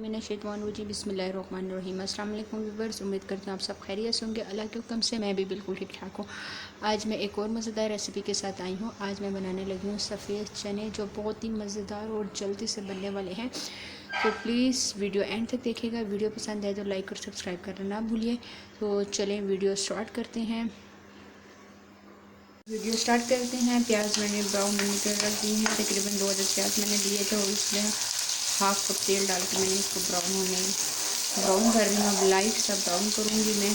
मिनश्शैतानिर्रजीम बिस्मिल्लाहिर्रहमानिर्रहीम। अस्सलाम वालेकुम व्यूअर्स, उम्मीद करती हूँ आप सब खैरियत से होंगे। अल्लाह के हुक्म से मैं भी बिल्कुल ठीक ठाक हूँ। आज मैं एक और मज़ेदार रेसिपी के साथ आई हूँ। आज मैं बनाने लगी हूँ सफ़ेद चने, जो बहुत ही मज़ेदार और जल्दी से बनने वाले हैं। तो प्लीज़ वीडियो एंड तक देखिएगा। वीडियो पसंद आए तो लाइक और सब्सक्राइब करना ना भूलिए। तो चलें वीडियो स्टार्ट करते हैं। प्याज मैंने ब्राउन होने कर रख दी हैं। तकरीबन 2 अदद प्याज मैंने लिए थे और इसमें हाफ कप तेल डाल के मैंने इसको ब्राउन कर रही हूँ। अब लाइट सा ब्राउन करूँगी मैं।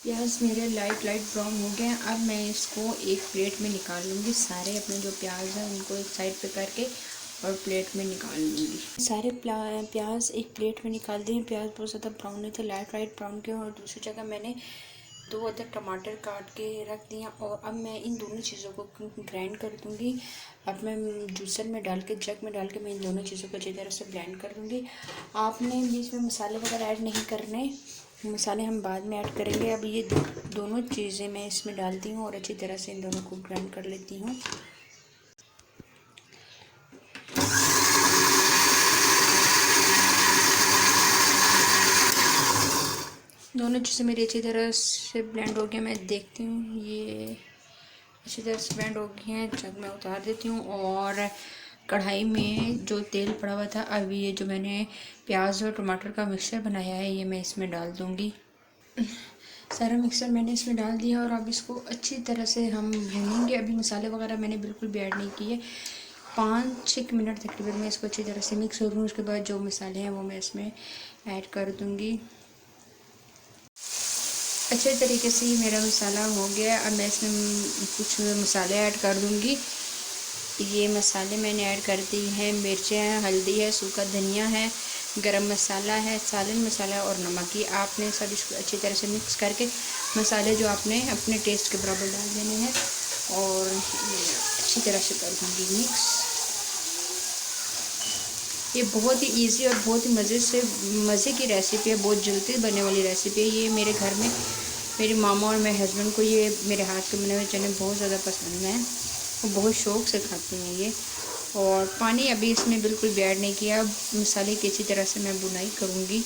प्याज मेरे लाइट ब्राउन हो गए हैं। अब मैं इसको एक प्लेट में निकाल लूँगी। सारे अपने जो प्याज हैं उनको एक साइड पे करके और प्लेट में निकाल लूँगी। सारे प्याज एक प्लेट में निकाल दिए। प्याज बहुत ज़्यादा ब्राउन नहीं थे, लाइट ब्राउन के। और दूसरी जगह मैंने 2 अदद टमाटर काट के रख दिया। और अब मैं इन दोनों चीज़ों को ग्राइंड कर दूँगी। अब मैं जूसर में डाल के, जग में डाल के मैं इन दोनों चीज़ों को अच्छी तरह से ब्लेंड कर दूँगी। आपने बीच में मसाले वगैरह ऐड नहीं करने, मसाले हम बाद में ऐड करेंगे। अब ये दोनों चीज़ें मैं इसमें डालती हूँ और अच्छी तरह से इन दोनों को ग्राइंड कर लेती हूँ। दोनों चीज़ें मेरी अच्छी तरह से ब्लेंड हो गई। मैं देखती हूँ ये अच्छी तरह से ब्लेंड हो गई हैं। जग में उतार देती हूँ और कढ़ाई में जो तेल पड़ा हुआ था, अब ये जो मैंने प्याज और टमाटर का मिक्सचर बनाया है ये मैं इसमें डाल दूँगी। सारा मिक्सर मैंने इसमें डाल दिया और अब इसको अच्छी तरह से हम भूनेंगे। अभी मसाले वगैरह मैंने बिल्कुल भी ऐड नहीं किए। 5-6 मिनट तकरीबन मैं इसको अच्छी तरह से मिक्स करूँ। उसके बाद जो मसाले हैं वो मैं इसमें ऐड कर दूँगी। अच्छे तरीके से ये मेरा मसाला हो गया। अब मैं इसमें कुछ मसाले ऐड कर दूँगी। ये मसाले मैंने ऐड कर दी हैं। मिर्चें हैं, हल्दी है, सूखा धनिया है, गरम मसाला है, सालन मसाला और नमक। ये आपने सब इसको अच्छी तरह से मिक्स करके मसाले जो आपने अपने टेस्ट के बराबर डाल देने हैं और अच्छी तरह से कर दूँगी मिक्स। ये बहुत ही इजी और बहुत ही मज़े की रेसिपी है। बहुत जल्दी बनने वाली रेसिपी है। ये मेरे घर में मेरी मामा और मेरे हस्बैंड को ये मेरे हाथ के बने हुए चने बहुत ज़्यादा पसंद हैं। वो बहुत शौक़ से खाते हैं ये। और पानी अभी इसमें बिल्कुल भी ऐड नहीं किया। मसाले की अच्छी तरह से मैं बुनाई करूँगी।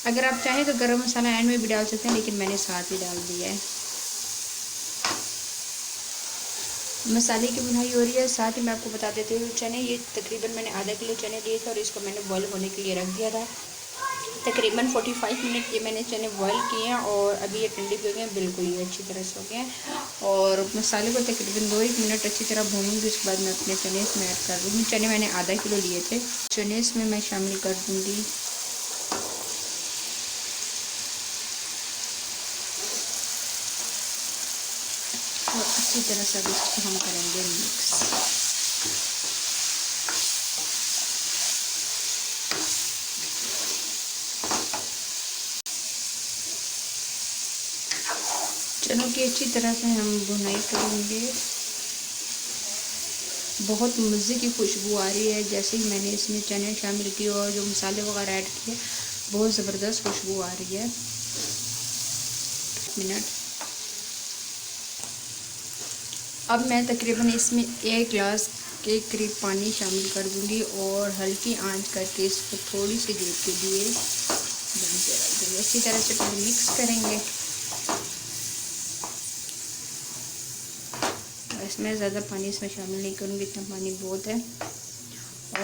अगर आप चाहें तो गरम मसाला एंड में भी डाल सकते हैं, लेकिन मैंने साथ ही डाल दिया है। मसाले की बुनाई हो रही है। साथ ही मैं आपको बता देती हूँ, चने ये तकरीबन मैंने आधा किलो चने लिए थे और इसको मैंने बॉयल होने के लिए रख दिया था। तकरीबन 45 मिनट ये मैंने चने बॉयल किए हैं और अभी ये ठंडे भी हो गए हैं, बिल्कुल ये अच्छी तरह से हो गए हैं। और मसाले को तकरीबन 2-1 मिनट अच्छी तरह भूनूंगी। उसके बाद मैं अपने चने इसमें ऐड कर दूँगी। चने मैंने आधा किलो लिए थे, चने इसमें मैं शामिल कर दूँगी। और अच्छी तरह से इसको हम करेंगे मिक्स। चनों की अच्छी तरह से हम बुनाई करेंगे। बहुत मज़े की खुशबू आ रही है। जैसे ही मैंने इसमें चने शामिल किए और जो मसाले वगैरह ऐड किए, बहुत ज़बरदस्त खुशबू आ रही है। मिनट अब मैं तकरीबन इसमें 1 गिलास के करीब पानी शामिल कर दूंगी और हल्की आंच करके इसको थोड़ी सी देर के लिए दम पे रख दूँगी। अच्छी तरह से पहले मिक्स करेंगे। इसमें ज़्यादा पानी इसमें शामिल नहीं करूँगी, इतना पानी बहुत है।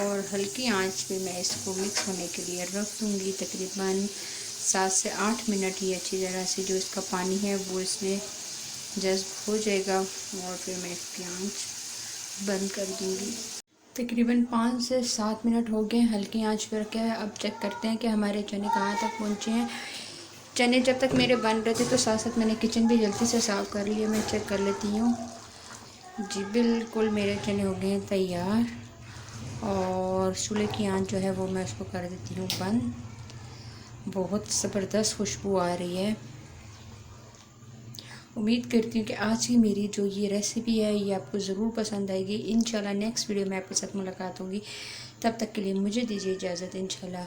और हल्की आंच पे मैं इसको मिक्स होने के लिए रख दूँगी। तकरीबन 7 से 8 मिनट ये अच्छी तरह से जो इसका पानी है वो इसमें जज़्ब हो जाएगा और फिर मैं इसकी आंच बंद कर दूँगी। तकरीबन 5 से 7 मिनट हो गए हल्की आंच पर रखा है। अब चेक करते हैं कि हमारे चने कहाँ तक पहुँचे हैं। चने जब तक मेरे बन रहे थे तो साथ साथ मैंने किचन भी जल्दी से साफ़ कर लिया। मैं चेक कर लेती हूँ। जी बिल्कुल मेरे चने हो गए हैं तैयार। और चूल्हे की आंच जो है वो मैं उसको कर देती हूँ बंद। बहुत ज़बरदस्त खुशबू आ रही है। उम्मीद करती हूँ कि आज की मेरी जो ये रेसिपी है ये आपको ज़रूर पसंद आएगी। इंशाल्लाह नेक्स्ट वीडियो में आपके साथ मुलाकात होगी। तब तक के लिए मुझे दीजिए इजाज़त। इंशाल्लाह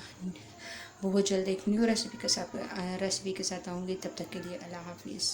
बहुत जल्द एक न्यू रेसिपी के साथ आऊँगी। तब तक के लिए अल्लाह हाफिज़।